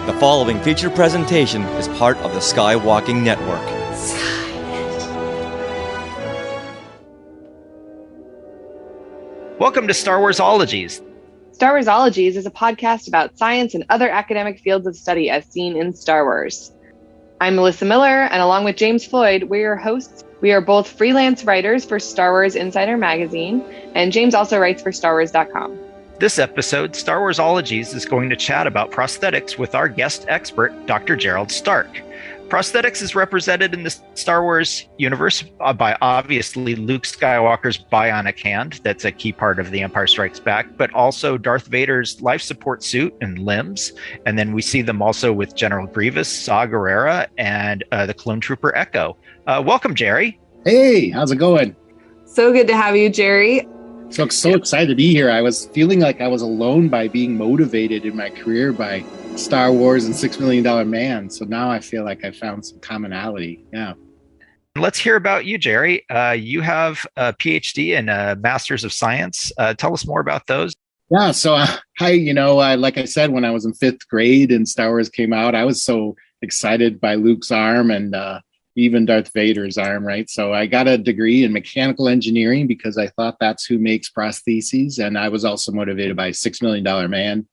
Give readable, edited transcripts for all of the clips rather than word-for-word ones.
The following featured presentation is part of the Skywalking Network. Welcome to Star Warsologies. Star Warsologies is a podcast about science and other academic fields of study as seen in Star Wars. I'm Melissa Miller, and along with James Floyd, we're your hosts. We are both freelance writers for Star Wars Insider magazine, and James also writes for StarWars.com. This episode, Star Warsologies is going to chat about prosthetics with our guest expert, Dr. Gerald Stark. Prosthetics is represented in the Star Wars universe by obviously Luke Skywalker's bionic hand. That's a key part of The Empire Strikes Back, but also Darth Vader's life support suit and limbs. And then we see them also with General Grievous, Saw Gerrera, and the clonetrooper Echo. Welcome, Jerry. Hey, how's it going? So good to have you, Jerry. So excited to be here. I was feeling like I was alone by being motivated in my career by Star Wars and $6 Million Man. So now I feel like I found some commonality. Yeah. Let's hear about you, Jerry. You have a PhD and a Master's of Science. Tell us more about those. Yeah. So like I said, when I was in fifth grade and Star Wars came out, I was so excited by Luke's arm and even Darth Vader's arm, right? So I got a degree in mechanical engineering because I thought that's who makes prostheses. And I was also motivated by $6 Million Man.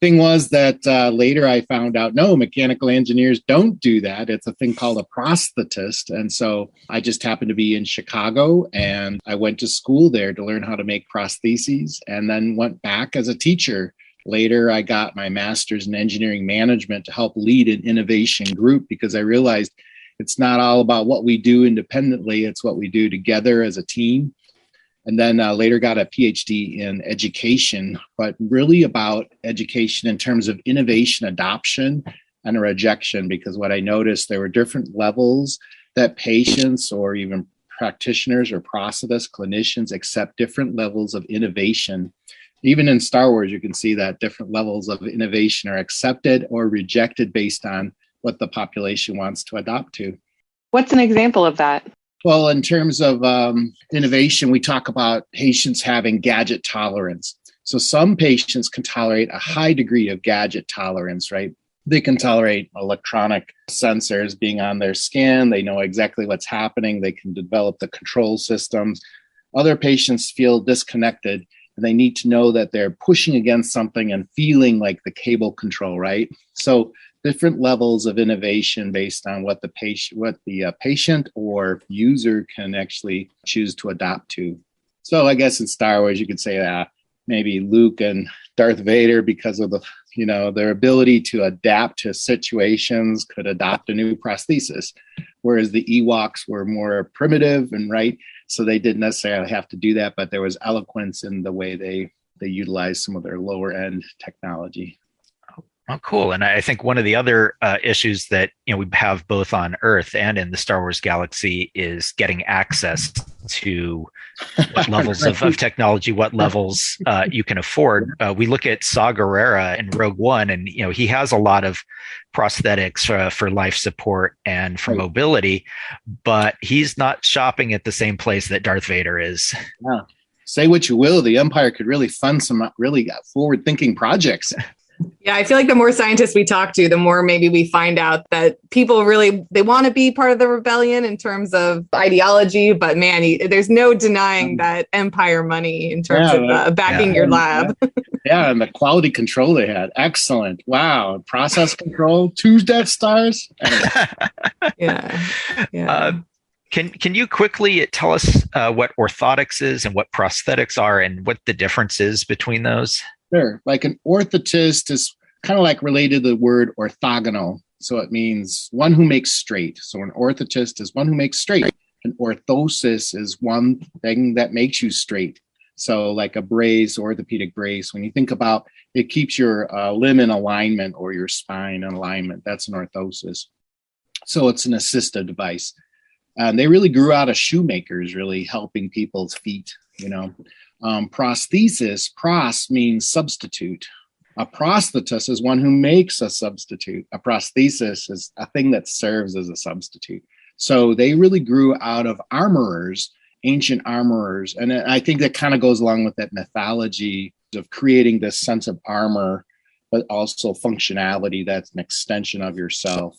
Thing was that later I found out, no, mechanical engineers don't do that. It's a thing called a prosthetist. And so I just happened to be in Chicago and I went to school there to learn how to make prostheses and then went back as a teacher. Later, I got my master's in engineering management to help lead an innovation group because I realized it's not all about what we do independently. It's what we do together as a team. And then later got a PhD in education, but really about education in terms of innovation, adoption, and rejection, because what I noticed, there were different levels that patients or even practitioners or prosthetists, clinicians accept different levels of innovation. Even in Star Wars, you can see that different levels of innovation are accepted or rejected based on what the population wants to adopt to. What's an example of that? Well, in terms of innovation, we talk about patients having gadget tolerance. So some patients can tolerate a high degree of gadget tolerance, right? They can tolerate electronic sensors being on their skin. They know exactly what's happening. They can develop the control systems. Other patients feel disconnected and they need to know that they're pushing against something and feeling like the cable control, right? So different levels of innovation based on what the patient or user can actually choose to adopt to. So I guess in Star Wars, you could say maybe Luke and Darth Vader, because of their ability to adapt to situations, could adopt a new prosthesis, whereas the Ewoks were more primitive and right, so they didn't necessarily have to do that, but there was eloquence in the way they utilized some of their lower end technology. Oh, cool. And I think one of the other issues that we have both on Earth and in the Star Wars galaxy is getting access to what levels of technology, what levels you can afford. We look at Saw Gerrera in Rogue One, and he has a lot of prosthetics for life support and for mobility, but he's not shopping at the same place that Darth Vader is. Yeah. Say what you will, the Empire could really fund some really forward-thinking projects. Yeah, I feel like the more scientists we talk to, the more maybe we find out that people really, they want to be part of the rebellion in terms of ideology, but man, there's no denying that Empire money in terms of backing your lab. Yeah, and the quality control they had. Excellent. Wow. Process control, 2 Death Stars. Yeah. Can you quickly tell us what orthotics is and what prosthetics are and what the difference is between those? Sure. Like an orthotist is kind of like related to the word orthogonal. So it means one who makes straight. So an orthotist is one who makes straight. An orthosis is one thing that makes you straight. So like a brace, orthopedic brace, when you think about it, keeps your limb in alignment or your spine in alignment. That's an orthosis. So it's an assistive device. They really grew out of shoemakers, really helping people's feet, Prosthesis, pros means substitute. A prosthetist is one who makes a substitute. A prosthesis is a thing that serves as a substitute. So they really grew out of armorers, ancient armorers. And I think that kind of goes along with that mythology of creating this sense of armor but also functionality that's an extension of yourself.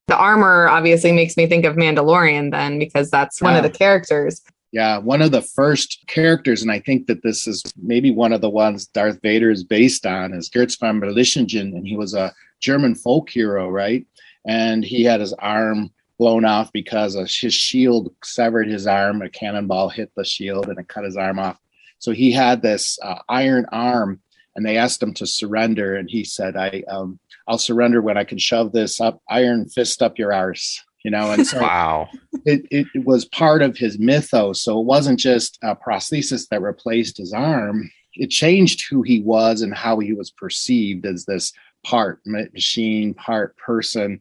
The armor obviously makes me think of Mandalorian then, because that's one of the characters. Yeah, one of the first characters, and I think that this is maybe one of the ones Darth Vader is based on, is Gerald Stark, and he was a German folk hero, right? And he had his arm blown off because his shield severed his arm. A cannonball hit the shield and it cut his arm off. So he had this iron arm, and they asked him to surrender, and he said, I'll surrender when I can shove this iron fist up your arse. And so wow. It was part of his mythos. So it wasn't just a prosthesis that replaced his arm. It changed who he was and how he was perceived as this part machine, part person,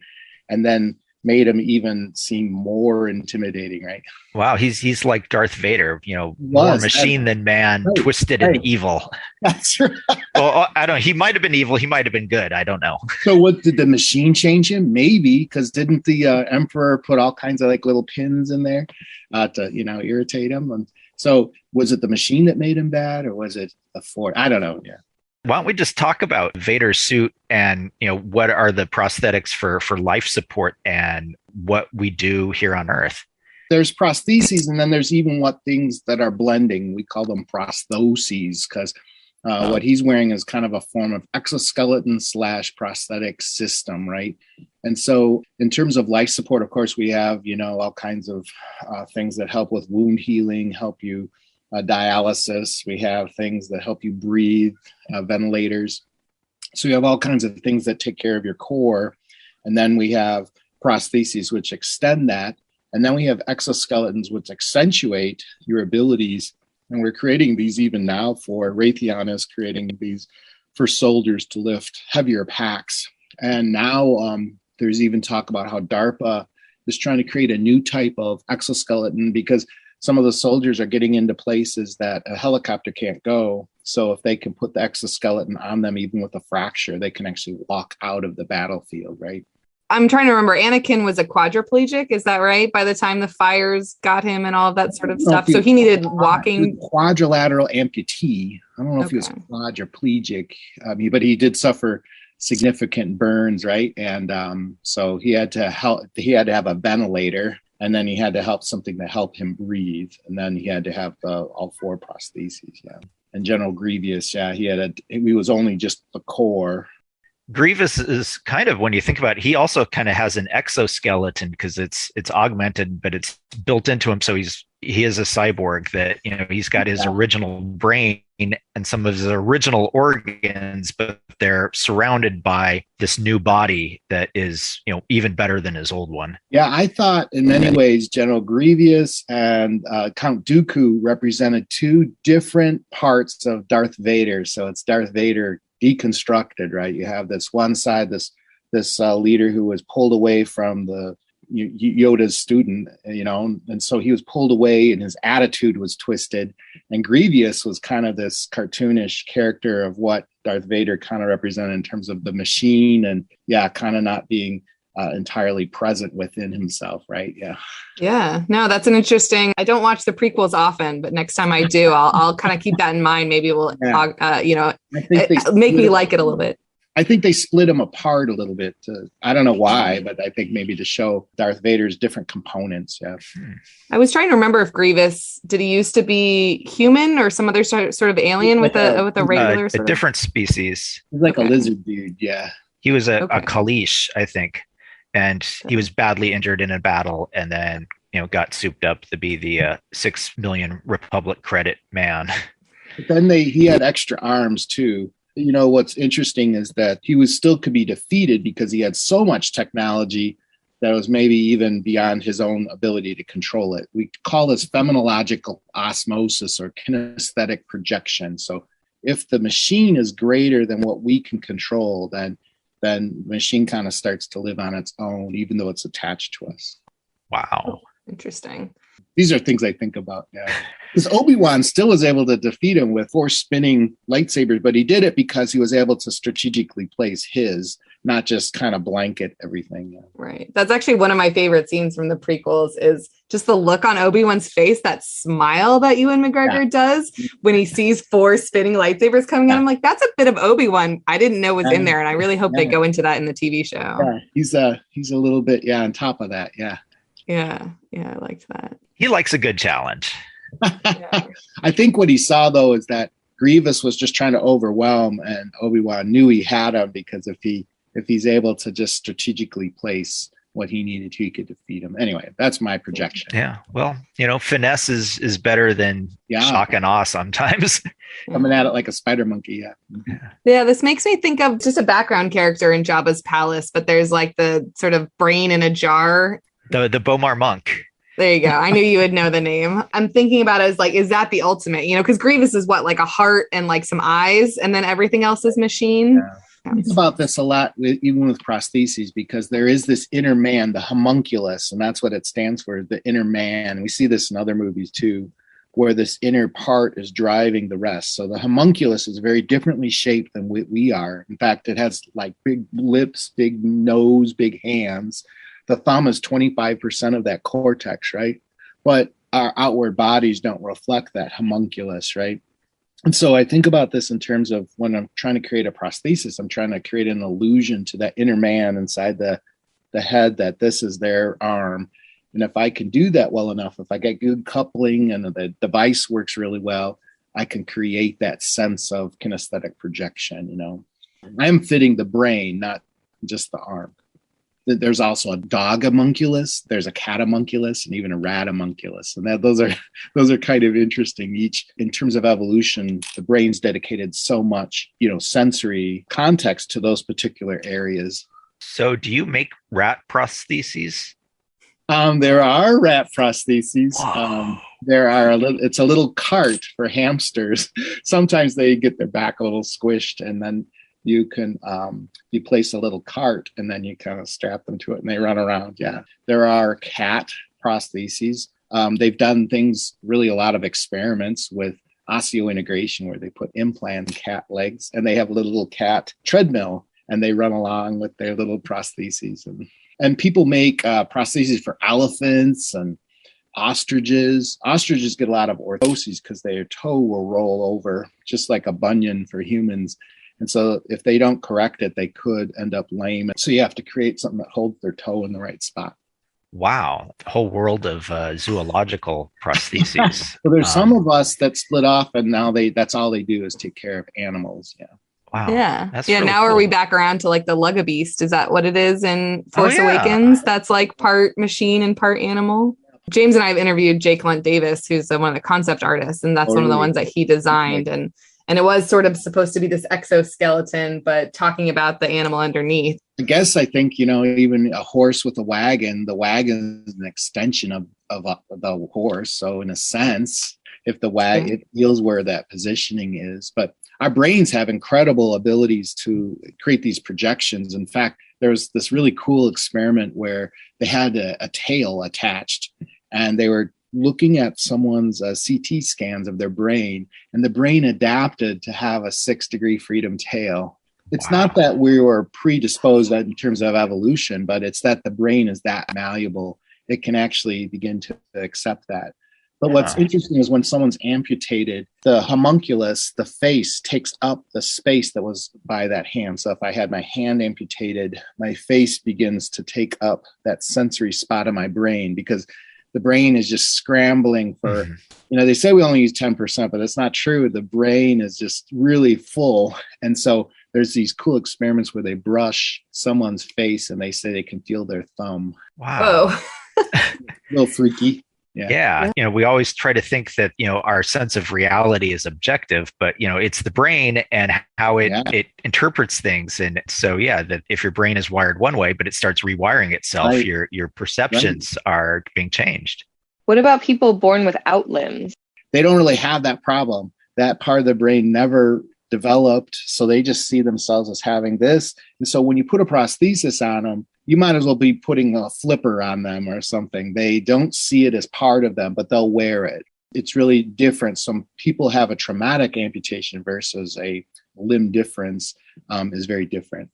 and then made him even seem more intimidating, right? Wow, he's like Darth Vader, more machine than man, right, twisted and evil. That's right. Well, I don't know. He might have been evil. He might have been good. I don't know. So what, did the machine change him? Maybe, because didn't the emperor put all kinds of like little pins in there to, irritate him? And so was it the machine that made him bad, or was it the Ford? I don't know. Yeah. Why don't we just talk about Vader's suit and, what are the prosthetics for life support and what we do here on Earth? There's prostheses, and then there's even what things that are blending. We call them prosthoses, because what he's wearing is kind of a form of exoskeleton / prosthetic system, right? And so in terms of life support, of course, we have, all kinds of things that help with wound healing, help you dialysis. We have things that help you breathe, ventilators. So you have all kinds of things that take care of your core. And then we have prostheses, which extend that. And then we have exoskeletons, which accentuate your abilities. And we're creating these even now Raytheon is creating these for soldiers to lift heavier packs. And now there's even talk about how DARPA is trying to create a new type of exoskeleton, because some of the soldiers are getting into places that a helicopter can't go. So if they can put the exoskeleton on them, even with a fracture, they can actually walk out of the battlefield, right? I'm trying to remember. Anakin was a quadriplegic. Is that right? By the time the fires got him and all of that sort of stuff. So he needed walking. Quadrilateral amputee. I don't know if he was quadriplegic, but he did suffer significant burns, right? And so he had to have a ventilator. And then he had to have something to help him breathe. And then he had to have all 4 prostheses. Yeah. And General Grievous, he was only just the core. Grievous is kind of, when you think about it, he also kind of has an exoskeleton because it's augmented, but it's built into him. So he is a cyborg that, he's got his original brain and some of his original organs, but they're surrounded by this new body that is, even better than his old one. Yeah, I thought in many ways General Grievous and Count Dooku represented 2 different parts of Darth Vader. So it's Darth Vader deconstructed, right? You have this one side, this leader who was pulled away from the Yoda's student, and so he was pulled away and his attitude was twisted. And Grievous was kind of this cartoonish character of what Darth Vader kind of represented in terms of the machine and kind of not being entirely present within himself, right? Yeah, no, that's an interesting. I don't watch the prequels often, but next time I do, I'll kind of keep that in mind. Maybe it will, make me like it a little bit. I think they split him apart a little bit. I don't know why, but I think maybe to show Darth Vader's different components. Yeah. I was trying to remember if Grievous, did he used to be human or some other sort of alien with a regular a different species? He's like a lizard dude. Yeah. He was a Kalish, I think. And he was badly injured in a battle and then, got souped up to be the 6 million Republic credit man. But then he had extra arms too. What's interesting is that he still could be defeated because he had so much technology that was maybe even beyond his own ability to control it. We call this phenomenological osmosis or kinesthetic projection. So if the machine is greater than what we can control, then the machine kind of starts to live on its own, even though it's attached to us. Wow. Interesting. These are things I think about. Yeah. Because Obi-Wan still was able to defeat him with 4 spinning lightsabers, but he did it because he was able to strategically place his not just kind of blanket everything. Right. That's actually one of my favorite scenes from the prequels is just the look on Obi-Wan's face, that smile that Ewan McGregor does when he sees 4 spinning lightsabers coming at him. Like, that's a bit of Obi-Wan I didn't know was in there. And I really hope they go into that in the TV show. Yeah, he's a little bit, on top of that. Yeah. Yeah. Yeah. I liked that. He likes a good challenge. I think what he saw, though, is that Grievous was just trying to overwhelm, and Obi-Wan knew he had him, because if he's able to just strategically place what he needed to, he could defeat him. Anyway, that's my projection. Yeah. Well, finesse is better than shock and awe sometimes. Coming at it like a spider monkey. Yeah. This makes me think of just a background character in Jabba's palace, but there's like the sort of brain in a jar. The Bomar monk. There you go. I knew you would know the name. I'm thinking about it as like, is that the ultimate? Because Grievous is what, like a heart and like some eyes, and then everything else is machine. Yeah. I think about this a lot, even with prostheses, because there is this inner man, the homunculus, and that's what it stands for, the inner man. We see this in other movies too, where this inner part is driving the rest. So the homunculus is very differently shaped than we are. In fact, it has like big lips, big nose, big hands. The thumb is 25% of that cortex, right? But our outward bodies don't reflect that homunculus, right? And so I think about this in terms of when I'm trying to create a prosthesis, I'm trying to create an illusion to that inner man inside the head that this is their arm. And if I can do that well enough, if I get good coupling and the device works really well, I can create that sense of kinesthetic projection, I'm fitting the brain, not just the arm. There's also a dog homunculus, there's a cat homunculus, and even a rat homunculus. And those are kind of interesting. Each, in terms of evolution, the brain's dedicated so much, sensory context to those particular areas. So do you make rat prostheses? There are rat prostheses. It's a little cart for hamsters. Sometimes they get their back a little squished, and then you can you place a little cart and then you kind of strap them to it and they run around. Yeah. There are cat prostheses. They've done a lot of experiments with osseointegration where they put implant cat legs and they have a little cat treadmill and they run along with their little prostheses. And people make prostheses for elephants and ostriches. Ostriches get a lot of orthoses because their toe will roll over just like a bunion for humans. And so if they don't correct it, they could end up lame. So you have to create something that holds their toe in the right spot. Wow. The whole world of zoological prostheses. So there's some of us that split off and now that's all they do is take care of animals. Yeah. Wow. Yeah. That's yeah. really Now cool. Are we back around to like the Lugabeast? Is that what it is in Force Awakens? That's like part machine and part animal. James and I have interviewed Jake Lunt Davis, who's one of the concept artists. And that's one of the ones that he designed. And it was sort of supposed to be this exoskeleton, but talking about the animal underneath. I think, even a horse with the wagon is an extension of the horse. So in a sense, if the wagon, it feels where that positioning is. But our brains have incredible abilities to create these projections. In fact, there was this really cool experiment where they had a tail attached and they were looking at someone's CT scans of their brain, and the brain adapted to have a 6-degree freedom tail. It's not that we were predisposed in terms of evolution, but it's that the brain is that malleable. It can actually begin to accept that. But what's interesting is when someone's amputated, the homunculus, the face, takes up the space that was by that hand. So if I had my hand amputated, my face begins to take up that sensory spot of my brain because the brain is just scrambling for, they say we only use 10%, but it's not true. The brain is just really full. And so there's these cool experiments where they brush someone's face and they say they can feel their thumb. Wow. A little freaky. Yeah. We always try to think that, our sense of reality is objective, but, it's the brain and how it interprets things. And so, that if your brain is wired one way, but it starts rewiring itself, your perceptions are being changed. What about people born without limbs? They don't really have that problem. That part of the brain never developed. So they just see themselves as having this. And so when you put a prosthesis on them, you might as well be putting a flipper on them or something. They don't see it as part of them, but they'll wear it. It's really different. Some people have a traumatic amputation versus a limb difference is very different.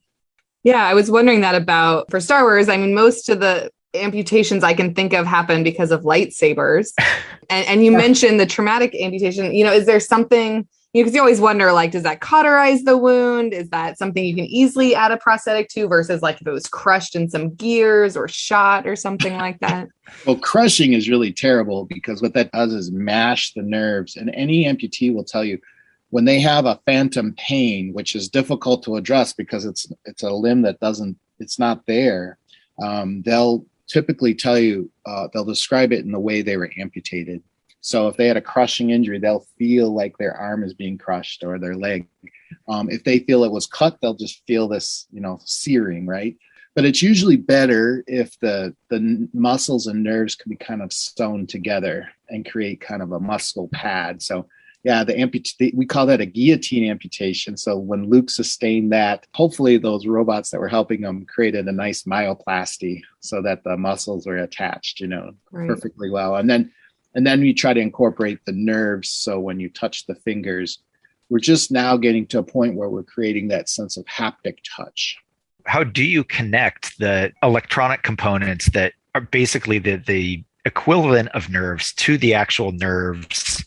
Yeah, I was wondering that about for Star Wars. I mean, most of the amputations I can think of happen because of lightsabers. And you mentioned the traumatic amputation. Is there something, because you always wonder, like, does that cauterize the wound? Is that something you can easily add a prosthetic to versus like if it was crushed in some gears or shot or something like that? Well, crushing is really terrible because what that does is mash the nerves. And any amputee will tell you when they have a phantom pain, which is difficult to address because it's a limb that it's not there. They'll typically tell you, they'll describe it in the way they were amputated. So if they had a crushing injury, they'll feel like their arm is being crushed or their leg. If they feel it was cut, they'll just feel this, searing, right? But it's usually better if the muscles and nerves can be kind of sewn together and create kind of a muscle pad. So yeah, we call that a guillotine amputation. So when Luke sustained that, hopefully those robots that were helping him created a nice myoplasty so that the muscles were attached, Right. perfectly well. And then we try to incorporate the nerves. So when you touch the fingers, we're just now getting to a point where we're creating that sense of haptic touch. How do you connect the electronic components that are basically the equivalent of nerves to the actual nerves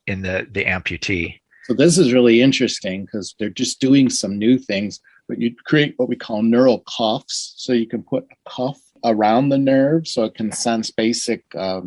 in the amputee? So this is really interesting because they're just doing some new things, but you create what we call neural cuffs. So you can put a cuff around the nerve so it can sense basic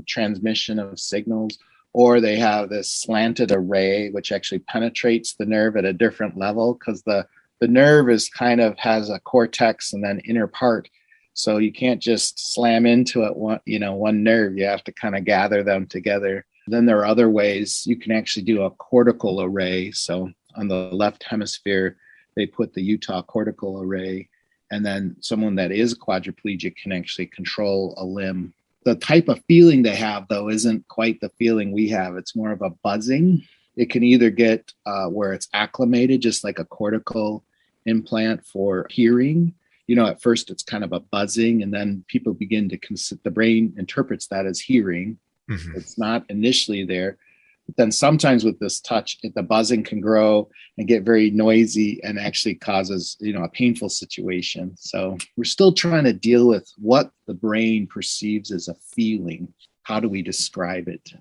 transmission of signals, or they have this slanted array which actually penetrates the nerve at a different level because the nerve is has a cortex and then inner part. So you can't just slam into it one nerve. You have to kind of gather them together. Then there are other ways you can actually do a cortical array. So on the left hemisphere, they put the Utah cortical array, and then someone that is quadriplegic can actually control a limb. The type of feeling they have, though, isn't quite the feeling we have. It's more of a buzzing. It can either get where it's acclimated, just like a cortical implant for hearing. At first it's kind of a buzzing, and then people begin to the brain interprets that as hearing. Mm-hmm. It's not initially there. But then sometimes with this touch, the buzzing can grow and get very noisy and actually causes, a painful situation. So we're still trying to deal with what the brain perceives as a feeling. How do we describe it?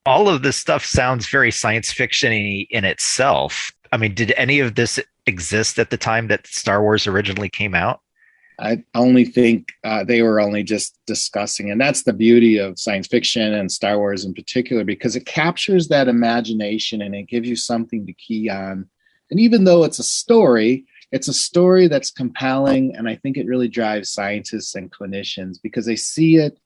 All of this stuff sounds very science fiction-y in itself. I mean, did any of this exist at the time that Star Wars originally came out? I only think they were only just discussing, and that's the beauty of science fiction and Star Wars in particular, because it captures that imagination and it gives you something to key on. And even though it's a story that's compelling, and I think it really drives scientists and clinicians because they see it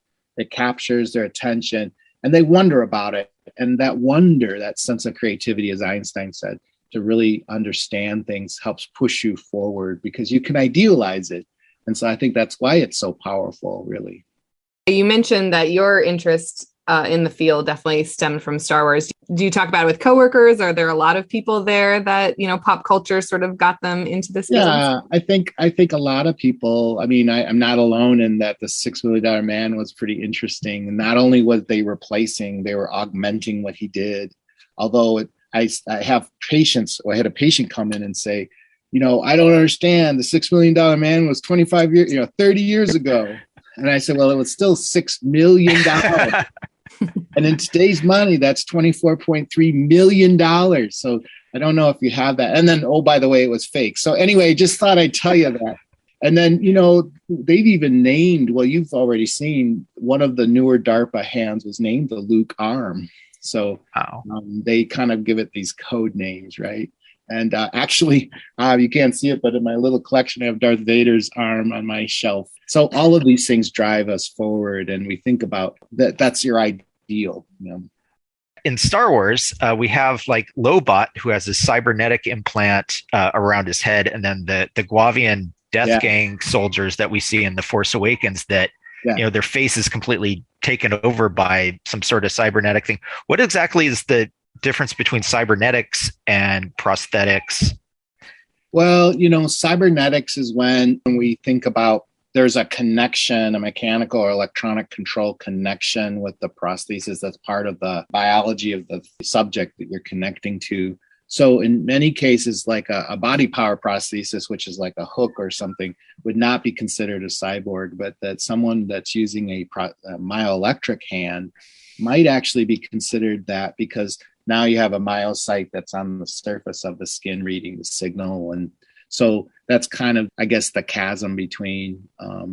captures their attention, and they wonder about it. And that wonder, that sense of creativity, as Einstein said, to really understand things helps push you forward because you can idealize it. And so I think that's why it's so powerful, really. You mentioned that your interest in the field definitely stemmed from Star Wars. Do you talk about it with coworkers? Are there a lot of people there that, pop culture sort of got them into this business? Yeah, I think a lot of people, I mean, I'm not alone in that the $6 million man was pretty interesting. And not only was they replacing, they were augmenting what he did. Although I have patients, I had a patient come in and say, I don't understand. The $6 million man was 25 years, 30 years ago. And I said, well, it was still $6 million. And in today's money, that's $24.3 million. So I don't know if you have that. And then, oh, by the way, it was fake. So anyway, just thought I'd tell you that. And then, they've even named, well, you've already seen one of the newer DARPA hands was named the Luke arm. So they kind of give it these code names, right? And actually, you can't see it, but in my little collection, I have Darth Vader's arm on my shelf. So all of these things drive us forward, and we think about that. That's your ideal. In Star Wars, we have like Lobot, who has a cybernetic implant around his head, and then the Guavian Death Gang soldiers that we see in The Force Awakens that, their face is completely taken over by some sort of cybernetic thing. What exactly is the difference between cybernetics and prosthetics? Well, cybernetics is when we think about there's a connection, a mechanical or electronic control connection with the prosthesis that's part of the biology of the subject that you're connecting to. So in many cases, like a body power prosthesis, which is like a hook or something, would not be considered a cyborg, but that someone that's using a myoelectric hand might actually be considered that, because now you have a myocyte that's on the surface of the skin reading the signal. And so that's kind of, I guess, the chasm between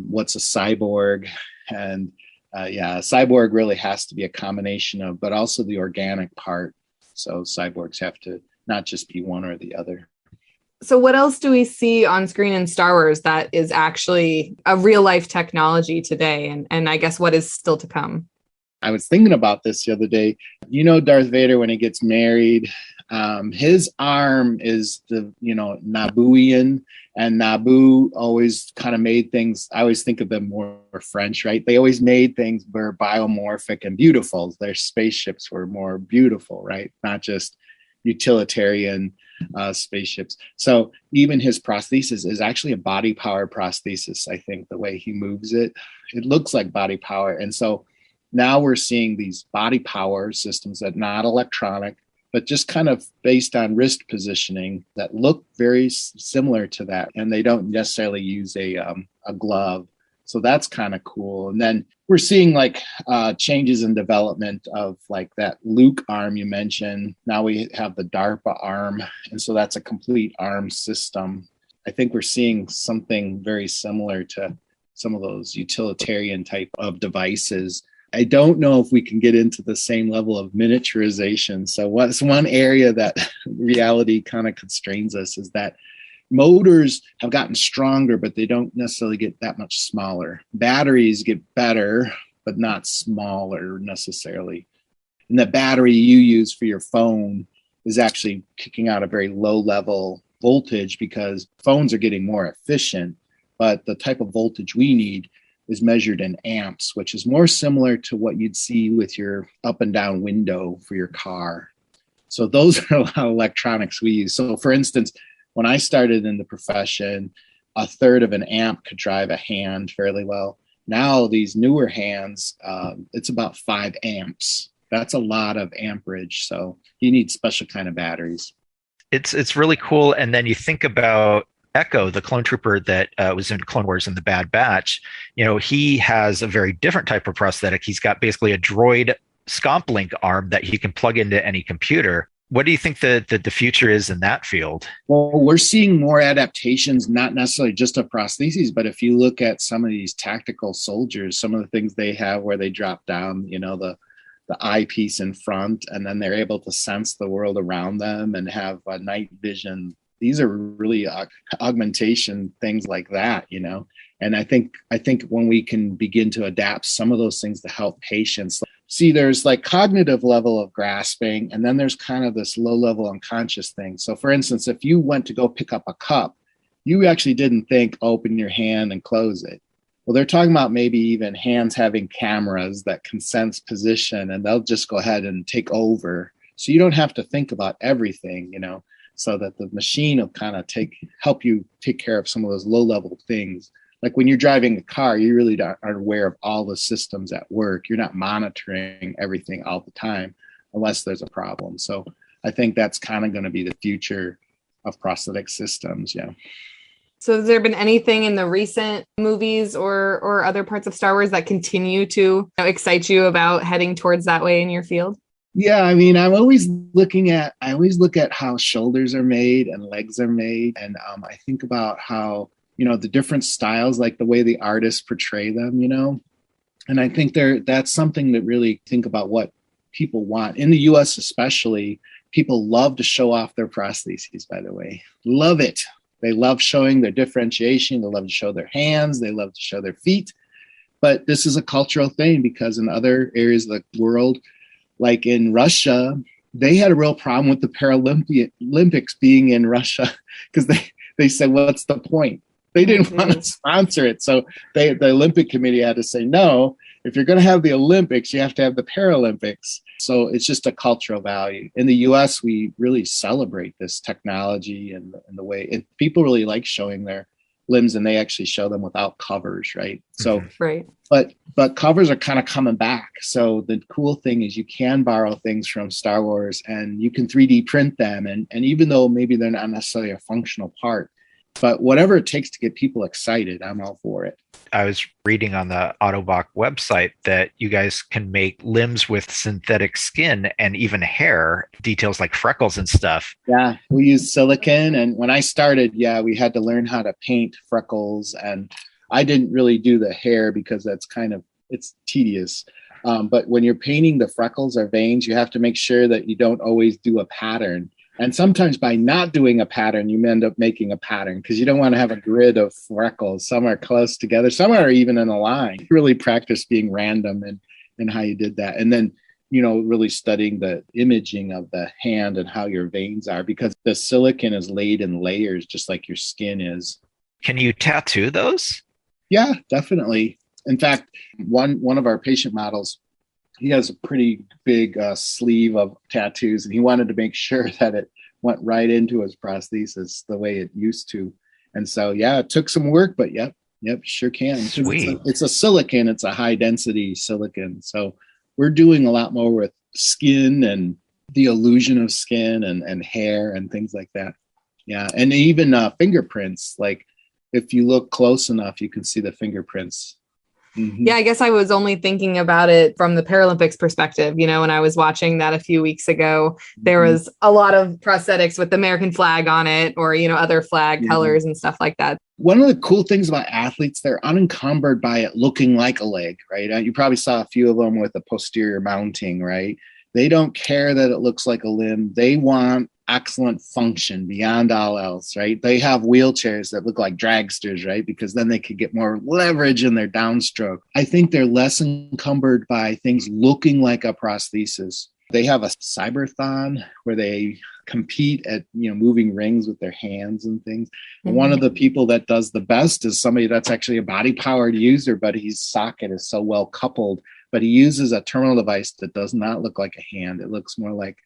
what's a cyborg and a cyborg really has to be a combination of, but also the organic part. So cyborgs have to not just be one or the other. So what else do we see on screen in Star Wars that is actually a real life technology today? And I guess what is still to come? I was thinking about this the other day. You know, Darth Vader, when he gets married, his arm is the, Nabooian, and Naboo always kind of made things, I always think of them more French, right? They always made things were biomorphic and beautiful. Their spaceships were more beautiful, right? Not just utilitarian spaceships. So even his prosthesis is actually a body power prosthesis. I think the way he moves it, it looks like body power. And so now we're seeing these body power systems that not electronic, but just kind of based on wrist positioning that look very similar to that. And they don't necessarily use a glove. So that's kind of cool. And then we're seeing like changes in development of like that Luke arm you mentioned. Now we have the DARPA arm. And so that's a complete arm system. I think we're seeing something very similar to some of those utilitarian type of devices. I don't know if we can get into the same level of miniaturization. So what's one area that reality kind of constrains us is that motors have gotten stronger, but they don't necessarily get that much smaller. Batteries get better, but not smaller necessarily. And the battery you use for your phone is actually kicking out a very low level voltage because phones are getting more efficient, but the type of voltage we need is measured in amps, which is more similar to what you'd see with your up and down window for your car. So those are a lot of electronics we use. So for instance, when I started in the profession, a third of an amp could drive a hand fairly well. Now these newer hands, it's about 5 amps. That's a lot of amperage. So you need special kind of batteries. It's really cool. And then you think about Echo, the clone trooper that was in Clone Wars in the Bad Batch. He has a very different type of prosthetic. He's got basically a droid scomp link arm that he can plug into any computer. What do you think the future is in that field? Well, we're seeing more adaptations, not necessarily just of prostheses, but if you look at some of these tactical soldiers, some of the things they have where they drop down, the eyepiece in front, and then they're able to sense the world around them and have a night vision. These are really augmentation things like that, And I think when we can begin to adapt some of those things to help patients, see, there's like cognitive level of grasping, and then there's kind of this low level unconscious thing. So for instance, if you went to go pick up a cup, you actually didn't think, open your hand and close it. Well, they're talking about maybe even hands having cameras that can sense position, and they'll just go ahead and take over. So you don't have to think about everything, so that the machine will kind of help you take care of some of those low level things. Like when you're driving a car, you really aren't aware of all the systems at work. You're not monitoring everything all the time unless there's a problem. So I think that's kind of going to be the future of prosthetic systems. Yeah. So has there been anything in the recent movies or other parts of Star Wars that continue to excite you about heading towards that way in your field? Yeah, I mean, I always look at how shoulders are made and legs are made. And I think about how, the different styles, like the way the artists portray them, and I think that's something that really think about what people want in the US, especially. People love to show off their prostheses, by the way, love it. They love showing their differentiation. They love to show their hands. They love to show their feet. But this is a cultural thing because in other areas of the world, like in Russia, they had a real problem with the Paralympics being in Russia because they said, what's the point? They didn't want to sponsor it. So the Olympic Committee had to say, no, if you're going to have the Olympics, you have to have the Paralympics. So it's just a cultural value. In the US, we really celebrate this technology and the way people really like showing their limbs, and they actually show them without covers, right? So, right. But covers are kind of coming back. So the cool thing is you can borrow things from Star Wars and you can 3D print them. And even though maybe they're not necessarily a functional part, but whatever it takes to get people excited, I'm all for it. I was reading on the Ottobock website that you guys can make limbs with synthetic skin and even hair, details like freckles and stuff. Yeah, we use silicone. And when I started, we had to learn how to paint freckles. And I didn't really do the hair because it's tedious. But when you're painting the freckles or veins, you have to make sure that you don't always do a pattern. And sometimes by not doing a pattern, you end up making a pattern because you don't want to have a grid of freckles. Some are close together. Some are even in a line. Really practice being random and how you did that. And then, really studying the imaging of the hand and how your veins are, because the silicone is laid in layers, just like your skin is. Can you tattoo those? Yeah, definitely. In fact, one of our patient models, he has a pretty big sleeve of tattoos, and he wanted to make sure that it went right into his prosthesis the way it used to. And so, it took some work, but yep, sure can. Sweet. It's a silicone. It's a high density silicone. So we're doing a lot more with skin and the illusion of skin and hair and things like that. Yeah. And even fingerprints, like if you look close enough, you can see the fingerprints. Mm-hmm. Yeah, I guess I was only thinking about it from the Paralympics perspective. When I was watching that a few weeks ago, there was a lot of prosthetics with the American flag on it or, other flag colors and stuff like that. One of the cool things about athletes, they're unencumbered by it looking like a leg, right? You probably saw a few of them with a posterior mounting, right? They don't care that it looks like a limb. They want excellent function beyond all else, right? They have wheelchairs that look like dragsters, right? Because then they could get more leverage in their downstroke. I think they're less encumbered by things looking like a prosthesis. They have a cyberthon where they compete at, moving rings with their hands and things. Mm-hmm. And one of the people that does the best is somebody that's actually a body powered user, but his socket is so well coupled, but he uses a terminal device that does not look like a hand. It looks more like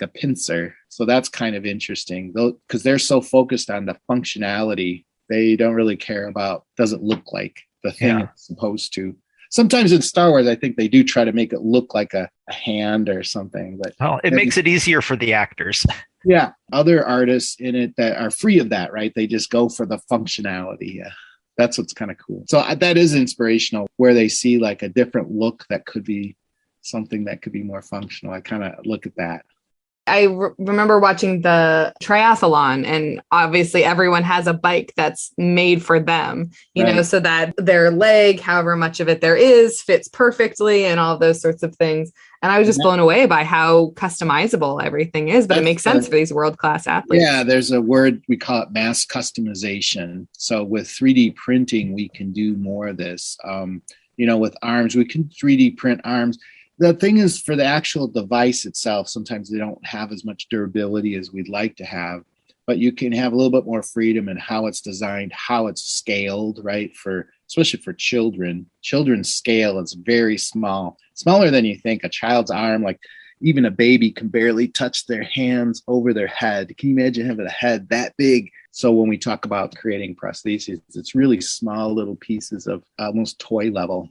a pincer. So that's kind of interesting, though, because they're so focused on the functionality. They don't really care about, does it look like the thing it's supposed to. Sometimes in Star Wars, I think they do try to make it look like a hand or something. But it makes it easier for the actors. Yeah. Other artists in it that are free of that, right? They just go for the functionality. Yeah. That's what's kind of cool. So that is inspirational, where they see like a different look that could be something that could be more functional. I kind of look at that. I remember watching the triathlon, and obviously everyone has a bike that's made for them, you know, so that their leg, however much of it there is, fits perfectly and all those sorts of things. And I was just blown away by how customizable everything is, but it makes sense for these world-class athletes. Yeah, there's a word, we call it mass customization. So with 3D printing, we can do more of this. With arms, we can 3D print arms. The thing is, for the actual device itself, sometimes they don't have as much durability as we'd like to have, but you can have a little bit more freedom in how it's designed, how it's scaled, right? Especially for children. Children's scale is very small, smaller than you think. A child's arm, like even a baby, can barely touch their hands over their head. Can you imagine having a head that big? So when we talk about creating prostheses, it's really small little pieces of almost toy level.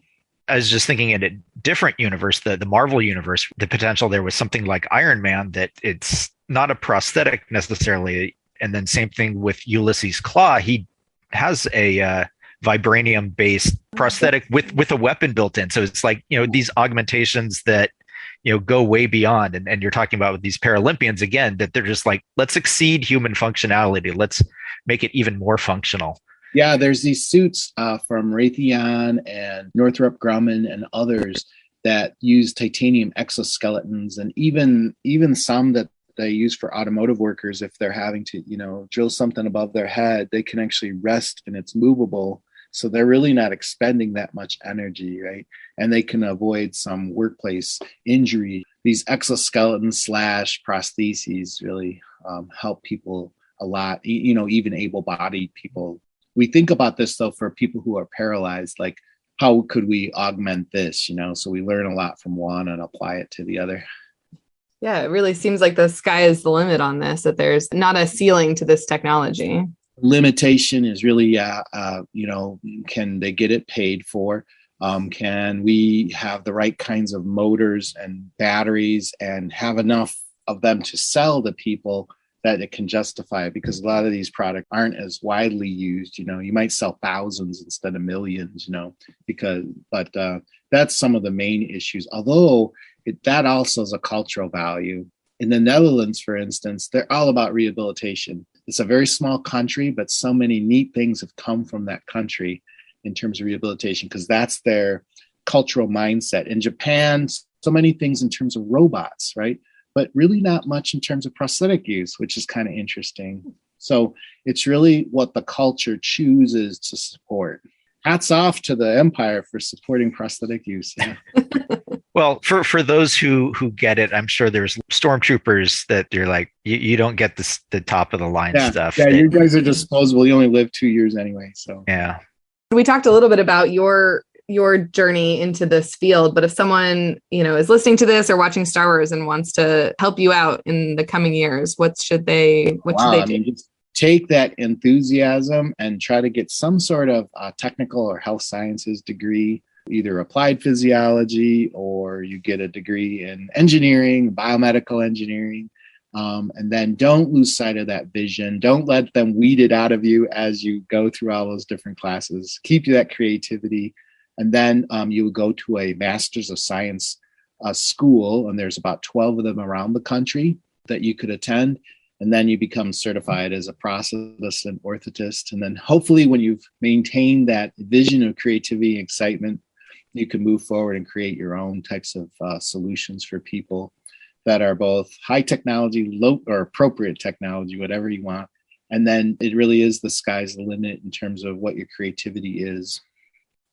I was just thinking in a different universe, the Marvel universe, the potential there was something like Iron Man, that it's not a prosthetic necessarily. And then same thing with Ulysses Claw. He has a vibranium-based prosthetic with a weapon built in. So it's like, these augmentations that, go way beyond. And you're talking about with these Paralympians, again, that they're just like, let's exceed human functionality. Let's make it even more functional. Yeah, there's these suits from Raytheon and Northrop Grumman and others that use titanium exoskeletons, and even some that they use for automotive workers. If they're having to, drill something above their head, they can actually rest and it's movable. So they're really not expending that much energy, right? And they can avoid some workplace injury. These exoskeletons / prostheses really help people a lot, even able-bodied people. We think about this, though, for people who are paralyzed, like how could we augment this, so we learn a lot from one and apply it to the other. Yeah, it really seems like the sky is the limit on this, that there's not a ceiling to this technology. Limitation is really, can they get it paid for? Can we have the right kinds of motors and batteries and have enough of them to sell to people that it can justify it? Because a lot of these products aren't as widely used. You might sell thousands instead of millions, but that's some of the main issues. Although that also is a cultural value. In the Netherlands, for instance, they're all about rehabilitation. It's a very small country, but so many neat things have come from that country in terms of rehabilitation, because that's their cultural mindset. In Japan, so many things in terms of robots, right? But really not much in terms of prosthetic use, which is kind of interesting. So it's really what the culture chooses to support. Hats off to the empire for supporting prosthetic use. Yeah. Well, for those who get it, I'm sure there's stormtroopers that you're like, you don't get the top of the line stuff. Yeah, you guys are disposable. You only live 2 years anyway. So yeah. We talked a little bit about your journey into this field, but if someone, is listening to this or watching Star Wars and wants to help you out in the coming years, what should they do? Just take that enthusiasm and try to get some sort of technical or health sciences degree, either applied physiology or you get a degree in engineering, biomedical engineering. And then don't lose sight of that vision. Don't let them weed it out of you as you go through all those different classes. Keep that creativity. And then you would go to a Master's of Science school, and there's about 12 of them around the country that you could attend. And then you become certified as a prosthetist and orthotist. And then hopefully when you've maintained that vision of creativity and excitement, you can move forward and create your own types of solutions for people that are both high technology, low or appropriate technology, whatever you want. And then it really is the sky's the limit in terms of what your creativity is.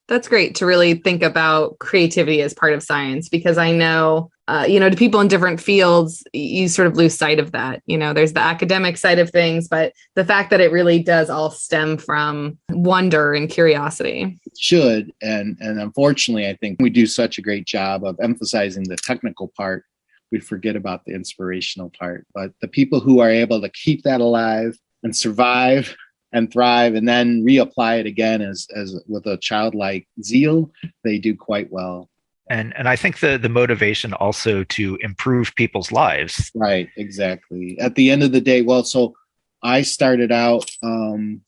That's great to really think about creativity as part of science, because I know, to people in different fields, you sort of lose sight of that. There's the academic side of things, but the fact that it really does all stem from wonder and curiosity. It should. And unfortunately, I think we do such a great job of emphasizing the technical part. We forget about the inspirational part. But the people who are able to keep that alive and survive and thrive and then reapply it again as with a childlike zeal, they do quite well. And I think the motivation also to improve people's lives. Right, exactly. At the end of the day, so I started out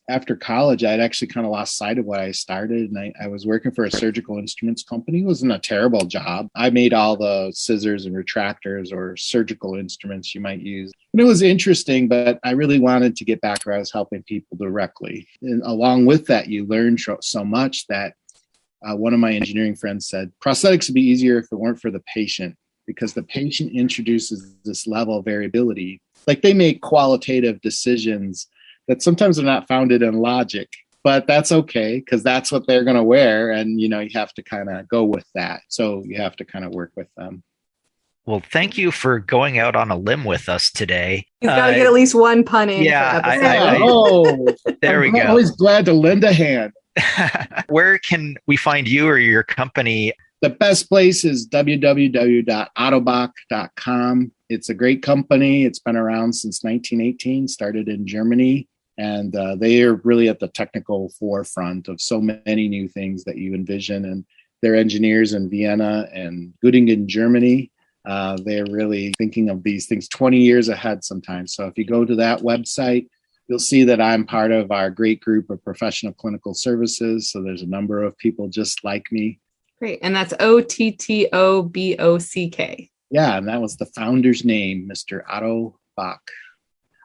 after college. I'd actually kind of lost sight of what I started, and I was working for a surgical instruments company. It wasn't a terrible job. I made all the scissors and retractors or surgical instruments you might use. And it was interesting, but I really wanted to get back where I was helping people directly. And along with that, you learn so much that one of my engineering friends said, prosthetics would be easier if it weren't for the patient, because the patient introduces this level of variability. Like they make qualitative decisions that sometimes are not founded in logic, but that's okay because that's what they're going to wear. And, you have to kind of go with that. So you have to kind of work with them. Well, thank you for going out on a limb with us today. You've got to get at least one pun in. Yeah. There we go. I'm always glad to lend a hand. Where can we find you or your company? The best place is www.ottobock.com. It's a great company. It's been around since 1918, started in Germany, and they are really at the technical forefront of so many new things that you envision. And they're engineers in Vienna and Göttingen, Germany. They're really thinking of these things 20 years ahead sometimes. So if you go to that website, you'll see that I'm part of our great group of professional clinical services. So there's a number of people just like me. Great. And that's Ottobock. Yeah, and that was the founder's name, Mr. Ottobock.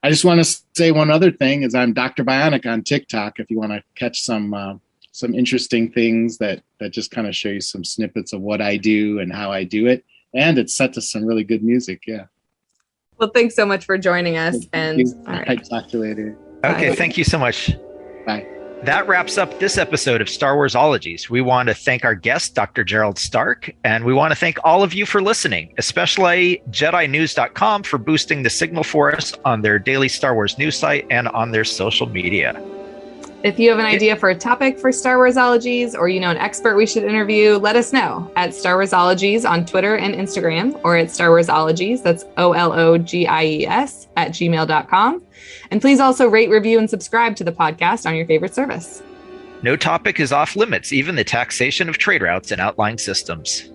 I just want to say one other thing is I'm Dr. Bionic on TikTok if you want to catch some interesting things that just kind of show you some snippets of what I do and how I do it. And it's set to some really good music, yeah. Well, thanks so much for joining us. Thank you. All right. Talk to you later. Okay, Bye. Thank you so much. Bye. That wraps up this episode of Star Warsologies. We want to thank our guest, Dr. Gerald Stark, and we want to thank all of you for listening, especially JediNews.com for boosting the signal for us on their daily Star Wars news site and on their social media. If you have an idea for a topic for Star Warsologies, or you know an expert we should interview, let us know at Star Warsologies on Twitter and Instagram, or at Star Warsologies, that's OLOGIES @gmail.com. And please also rate, review, and subscribe to the podcast on your favorite service. No topic is off limits, even the taxation of trade routes and outlying systems.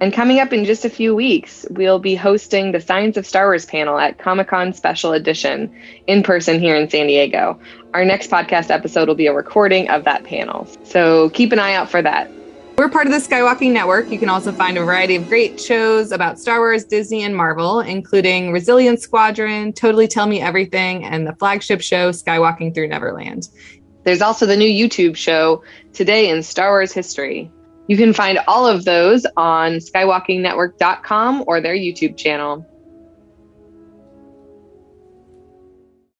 And coming up in just a few weeks, we'll be hosting the Science of Star Wars panel at Comic-Con Special Edition in person here in San Diego. Our next podcast episode will be a recording of that panel. So keep an eye out for that. We're part of the Skywalking Network. You can also find a variety of great shows about Star Wars, Disney, and Marvel, including Resilience Squadron, Totally Tell Me Everything, and the flagship show, Skywalking Through Neverland. There's also the new YouTube show, Today in Star Wars History. You can find all of those on skywalkingnetwork.com or their YouTube channel.